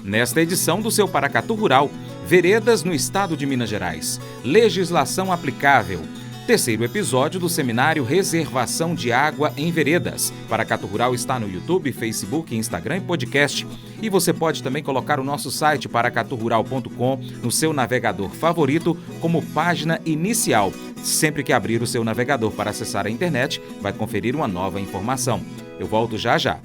Nesta edição do seu Paracatu Rural, veredas no estado de Minas Gerais, legislação aplicável. Terceiro episódio do seminário Reservação de Água em Veredas. Paracatu Rural está no YouTube, Facebook, Instagram e podcast. E você pode também colocar o nosso site paracaturural.com no seu navegador favorito como página inicial. Sempre que abrir o seu navegador para acessar a internet, vai conferir uma nova informação. Eu volto já já.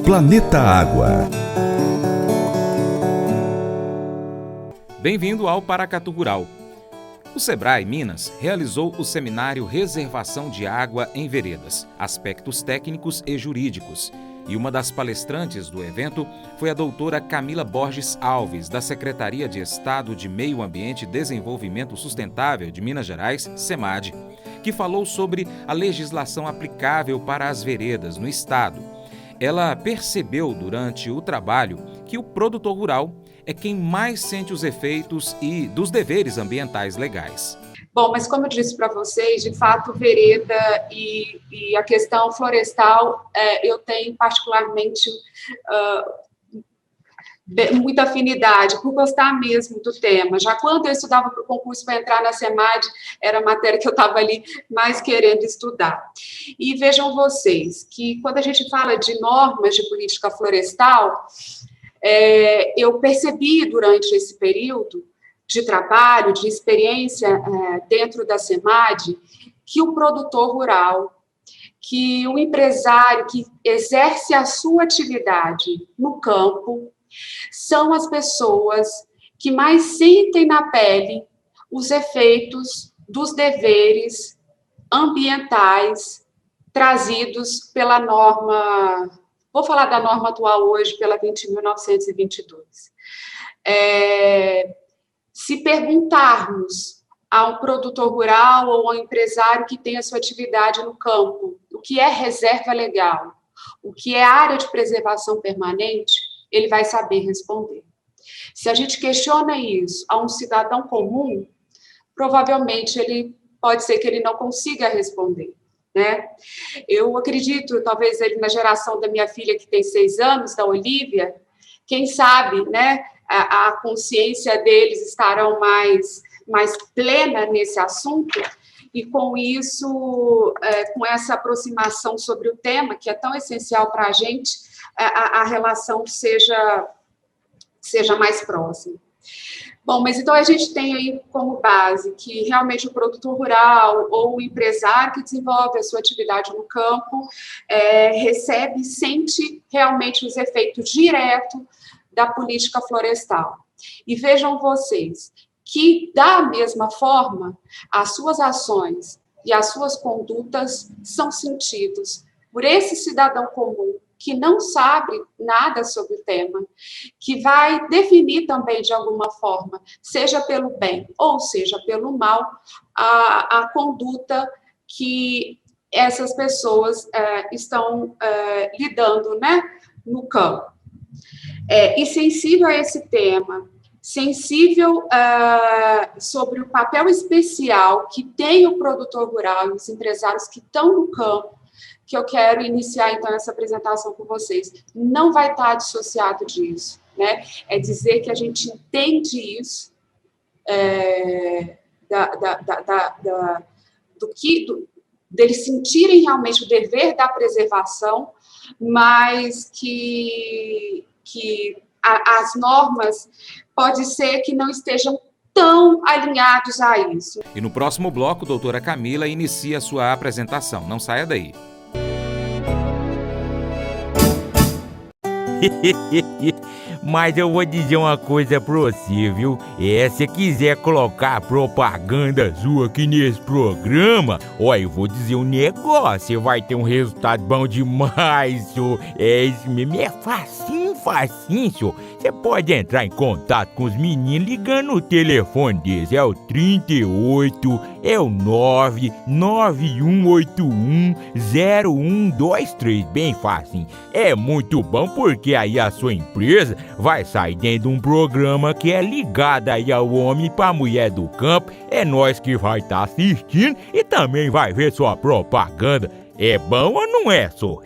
Planeta Água. Bem-vindo ao Paracatu Rural. O Sebrae Minas realizou o seminário Reservação de Água em Veredas, Aspectos Técnicos e Jurídicos. E uma das palestrantes do evento foi a doutora Camila Borges Alves, da Secretaria de Estado de Meio Ambiente e Desenvolvimento Sustentável de Minas Gerais, SEMAD, que falou sobre a legislação aplicável para as veredas no estado. Ela percebeu durante o trabalho que o produtor rural é quem mais sente os efeitos e dos deveres ambientais legais. Bom, mas como eu disse para vocês, de fato, vereda e a questão florestal, eu tenho particularmente muita afinidade, por gostar mesmo do tema. Já quando eu estudava para o concurso para entrar na SEMAD, era a matéria que eu estava ali mais querendo estudar. E vejam vocês, que quando a gente fala de normas de política florestal, eu percebi durante esse período de trabalho, de experiência dentro da SEMAD, que o produtor rural, que o empresário que exerce a sua atividade no campo, são as pessoas que mais sentem na pele os efeitos dos deveres ambientais trazidos pela norma. Vou falar da norma atual hoje, pela 20.922. Se perguntarmos a um produtor rural ou a um empresário que tem a sua atividade no campo, o que é reserva legal, o que é área de preservação permanente, ele vai saber responder. Se a gente questiona isso a um cidadão comum, provavelmente pode ser que ele não consiga responder. Né? Eu acredito, talvez ele na geração da minha filha que tem 6 anos, da Olivia, quem sabe, né, a consciência deles estarão mais plena nesse assunto, e com isso, com essa aproximação sobre o tema, que é tão essencial para a gente, a relação seja mais próxima. Bom, mas então a gente tem aí como base que realmente o produtor rural ou o empresário que desenvolve a sua atividade no campo recebe e sente realmente os efeitos diretos da política florestal. E vejam vocês que, da mesma forma, as suas ações e as suas condutas são sentidos por esse cidadão comum que não sabe nada sobre o tema, que vai definir também, de alguma forma, seja pelo bem ou seja pelo mal, a conduta que essas pessoas estão lidando, né, no campo. E sensível a esse tema, sensível sobre o papel especial que tem o produtor rural e os empresários que estão no campo, que eu quero iniciar, então, essa apresentação com vocês. Não vai estar dissociado disso, né? É dizer que a gente entende isso, deles sentirem realmente o dever da preservação, mas que as normas pode ser que não estejam tão alinhados a isso. E no próximo bloco, doutora Camila inicia a sua apresentação. Não saia daí. Mas eu vou dizer uma coisa pra você, viu? Se quiser colocar propaganda sua aqui nesse programa, eu vou dizer um negócio, você vai ter um resultado bom demais, senhor. Isso mesmo, é facinho, senhor. Você pode entrar em contato com os meninos ligando o telefone deles, é o 38, é o 991810123, bem facinho. É muito bom porque aí a sua empresa vai sair dentro de um programa que é ligado aí ao homem pra mulher do campo. É nós que vai estar assistindo e também vai ver sua propaganda. É bom ou não é, só?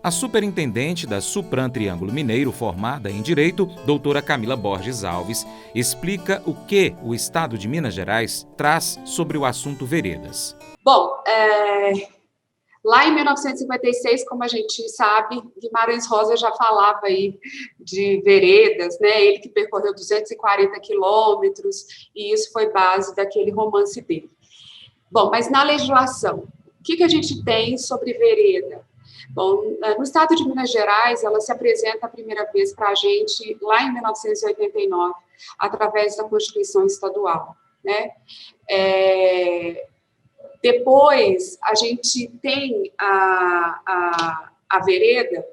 A superintendente da Supran Triângulo Mineiro, formada em Direito, doutora Camila Borges Alves, explica o que o Estado de Minas Gerais traz sobre o assunto veredas. Bom, lá em 1956, como a gente sabe, Guimarães Rosa já falava aí de veredas, né? Ele que percorreu 240 quilômetros, e isso foi base daquele romance dele. Bom, mas na legislação, o que a gente tem sobre vereda? Bom, no estado de Minas Gerais, ela se apresenta a primeira vez para a gente lá em 1989, através da Constituição Estadual, né? Depois, a gente tem a vereda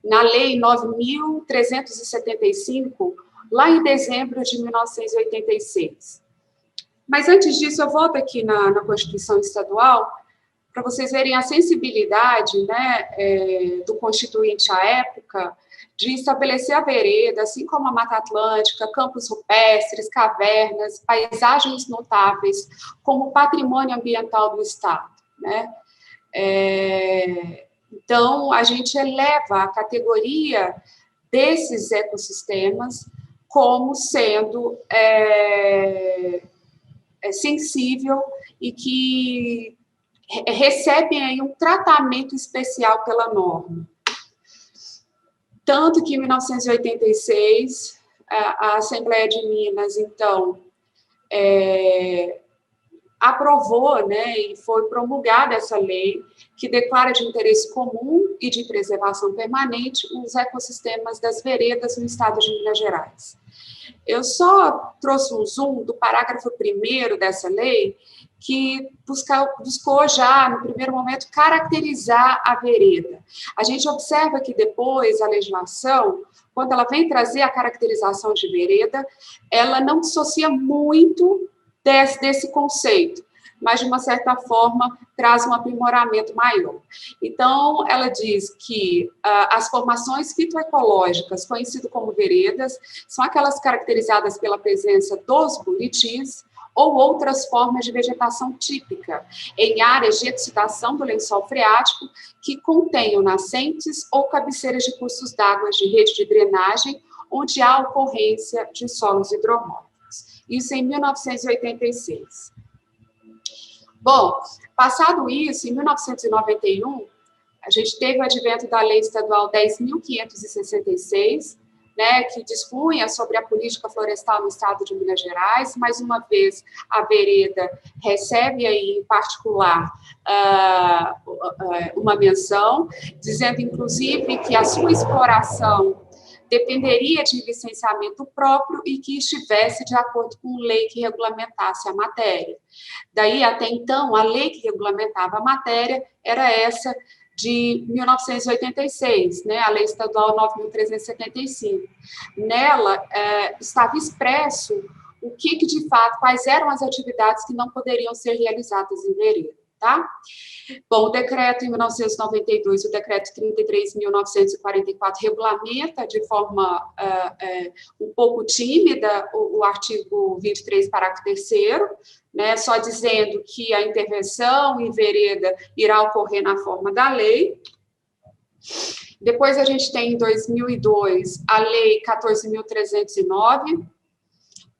na Lei 9.375, lá em dezembro de 1986. Mas, antes disso, eu volto aqui na Constituição Estadual, para vocês verem a sensibilidade, né, do Constituinte à época, de estabelecer a vereda, assim como a Mata Atlântica, campos rupestres, cavernas, paisagens notáveis, como patrimônio ambiental do Estado, né? Então, a gente eleva a categoria desses ecossistemas como sendo sensível e que recebem aí um tratamento especial pela norma. Tanto que em 1986, a Assembleia de Minas, então, aprovou, né, e foi promulgada essa lei que declara de interesse comum e de preservação permanente os ecossistemas das veredas no estado de Minas Gerais. Eu só trouxe um zoom do parágrafo 1º dessa lei, que buscou já, no primeiro momento, caracterizar a vereda. A gente observa que depois a legislação, quando ela vem trazer a caracterização de vereda, ela não dissocia muito desse conceito, mas, de uma certa forma, traz um aprimoramento maior. Então, ela diz que as formações fitoecológicas, conhecidas como veredas, são aquelas caracterizadas pela presença dos buritis, ou outras formas de vegetação típica, em áreas de exudação do lençol freático que contenham nascentes ou cabeceiras de cursos d'água de rede de drenagem, onde há ocorrência de solos hidromórficos. Isso em 1986. Bom, passado isso, em 1991, a gente teve o advento da Lei Estadual 10.566, né, que dispunha sobre a política florestal no estado de Minas Gerais. Mais uma vez, a vereda recebe aí, em particular, uma menção, dizendo, inclusive, que a sua exploração dependeria de licenciamento próprio e que estivesse de acordo com lei que regulamentasse a matéria. Daí, até então, a lei que regulamentava a matéria era essa de 1986, né, a Lei Estadual 9.375. Nela, estava expresso o que, de fato, quais eram as atividades que não poderiam ser realizadas em vereda, tá? Bom, o decreto em 1992, o decreto 33.944, regulamenta de forma um pouco tímida o artigo 23, parágrafo 3º, né, só dizendo que a intervenção em vereda irá ocorrer na forma da lei. Depois a gente tem, em 2002, a Lei 14.309,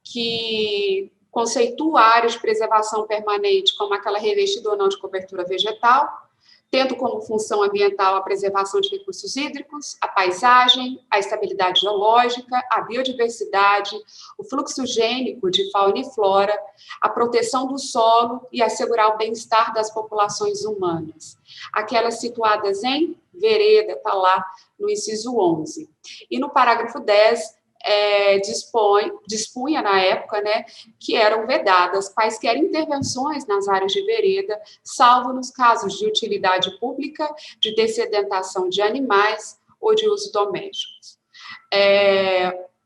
que conceitua a área de preservação permanente como aquela revestida ou não de cobertura vegetal, tendo como função ambiental a preservação de recursos hídricos, a paisagem, a estabilidade geológica, a biodiversidade, o fluxo gênico de fauna e flora, a proteção do solo e assegurar o bem-estar das populações humanas. Aquelas situadas em vereda, está lá no inciso 11. E no parágrafo 10, dispunha na época, né, que eram vedadas quaisquer intervenções nas áreas de vereda, salvo nos casos de utilidade pública, de dessedentação de animais ou de uso domésticos.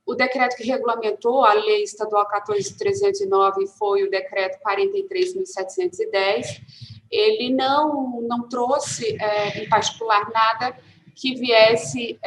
O decreto que regulamentou a Lei Estadual 14.309 foi o decreto 43.710. Ele não trouxe, em particular, nada que viesse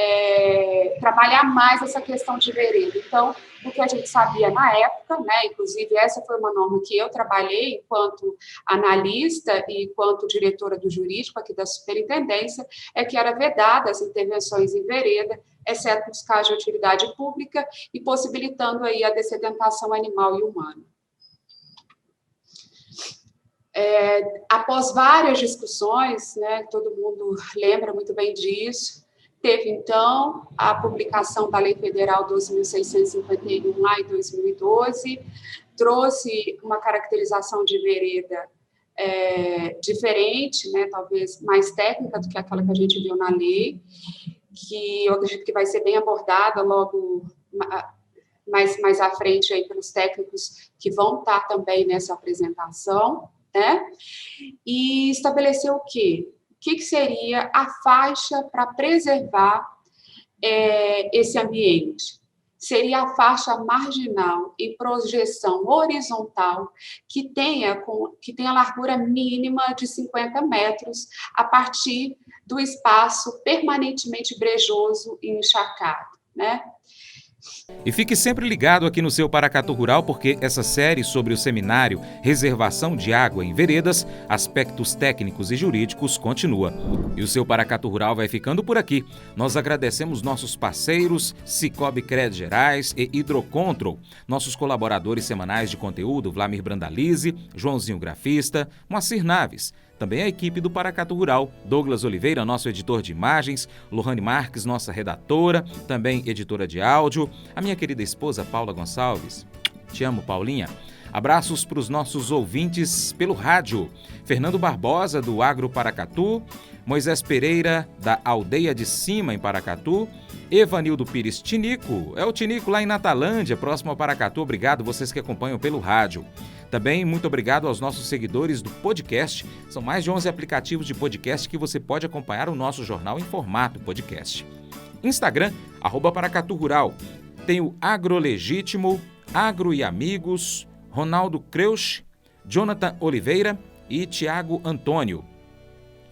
trabalhar mais essa questão de vereda. Então, do que a gente sabia na época, né, inclusive essa foi uma norma que eu trabalhei enquanto analista e enquanto diretora do jurídico aqui da superintendência, é que era vedada as intervenções em vereda, exceto nos casos de utilidade pública e possibilitando aí a dessedentação animal e humana. Após várias discussões, né, todo mundo lembra muito bem disso, teve, então, a publicação da Lei Federal 12.651, lá em 2012, trouxe uma caracterização de vereda diferente, né, talvez mais técnica do que aquela que a gente viu na lei, que eu acredito que vai ser bem abordada logo mais à frente aí pelos técnicos que vão estar também nessa apresentação, né? E estabeleceu o quê? O que seria a faixa para preservar esse ambiente? Seria a faixa marginal em projeção horizontal que tenha largura mínima de 50 metros a partir do espaço permanentemente brejoso e encharcado, né? E fique sempre ligado aqui no seu Paracatu Rural, porque essa série sobre o seminário Reservação de Água em Veredas, Aspectos Técnicos e Jurídicos continua. E o seu Paracatu Rural vai ficando por aqui. Nós agradecemos nossos parceiros Cicobi Crédito Gerais e Hidrocontrol, nossos colaboradores semanais de conteúdo Vlamir Brandalize, Joãozinho Grafista, Moacir Naves. Também a equipe do Paracatu Rural, Douglas Oliveira, nosso editor de imagens, Lohane Marques, nossa redatora, também editora de áudio, a minha querida esposa Paula Gonçalves. Te amo, Paulinha. Abraços para os nossos ouvintes pelo rádio. Fernando Barbosa, do Agro Paracatu, Moisés Pereira, da Aldeia de Cima, em Paracatu, Evanildo Pires Tinico, é o Tinico lá em Natalândia, próximo ao Paracatu. Obrigado vocês que acompanham pelo rádio. Também muito obrigado aos nossos seguidores do podcast. São mais de 11 aplicativos de podcast que você pode acompanhar o nosso jornal em formato podcast. Instagram, @Paracatu Rural. Tem o Agrolegítimo, Agro e Amigos, Ronaldo Creusch, Jonathan Oliveira e Tiago Antônio.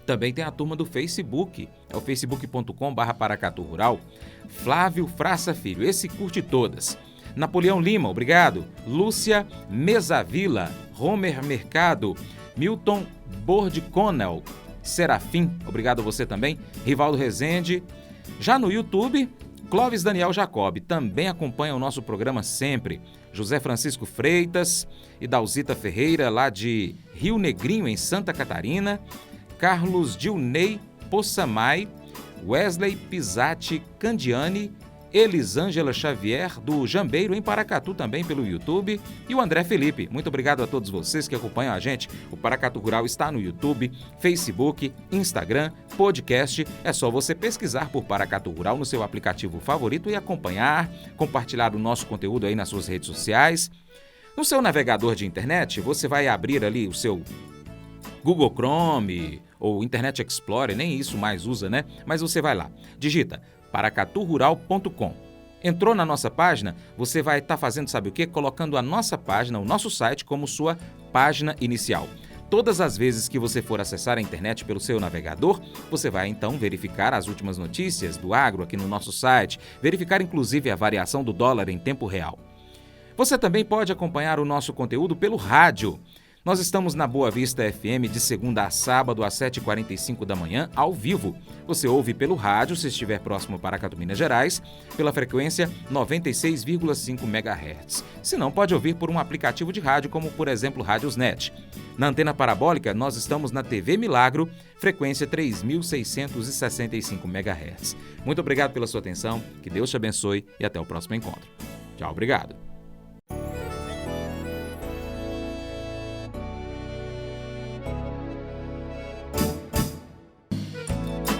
Também tem a turma do Facebook, é o facebook.com/Paracatu Rural. Flávio Fraça Filho, esse curte todas. Napoleão Lima, obrigado. Lúcia Mesavila, Homer Mercado, Milton Bordiconel, Serafim, obrigado a você também. Rivaldo Rezende. Já no YouTube, Clóvis Daniel Jacob, também acompanha o nosso programa sempre. José Francisco Freitas e Dalzita Ferreira, lá de Rio Negrinho, em Santa Catarina. Carlos Dilney Possamay, Wesley Pisati Candiani, Elisângela Xavier, do Jambeiro, em Paracatu, também pelo YouTube, e o André Felipe. Muito obrigado a todos vocês que acompanham a gente. O Paracatu Rural está no YouTube, Facebook, Instagram, podcast. É só você pesquisar por Paracatu Rural no seu aplicativo favorito e acompanhar, compartilhar o nosso conteúdo aí nas suas redes sociais. No seu navegador de internet, você vai abrir ali o seu Google Chrome ou Internet Explorer, nem isso mais usa, né? Mas você vai lá, digita paracaturural.com. Entrou na nossa página, você vai estar fazendo sabe o quê? Colocando a nossa página, o nosso site, como sua página inicial. Todas as vezes que você for acessar a internet pelo seu navegador, você vai então verificar as últimas notícias do agro aqui no nosso site, verificar inclusive a variação do dólar em tempo real. Você também pode acompanhar o nosso conteúdo pelo rádio. Nós estamos na Boa Vista FM de segunda a sábado às 7h45 da manhã, ao vivo. Você ouve pelo rádio, se estiver próximo a Paracatu, Minas Gerais, pela frequência 96,5 MHz. Se não, pode ouvir por um aplicativo de rádio, como por exemplo Rádiosnet. Na antena parabólica, nós estamos na TV Milagro, frequência 3.665 MHz. Muito obrigado pela sua atenção, que Deus te abençoe e até o próximo encontro. Tchau, obrigado.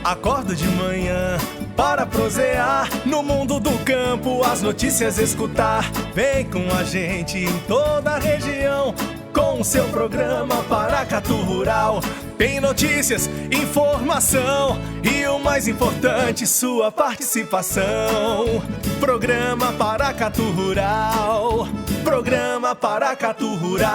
Acordo de manhã para prosear no mundo do campo, as notícias escutar. Vem com a gente em toda a região com o seu programa Paracatu Rural. Tem notícias, informação e o mais importante, sua participação. Programa Paracatu Rural. Programa Paracatu Rural.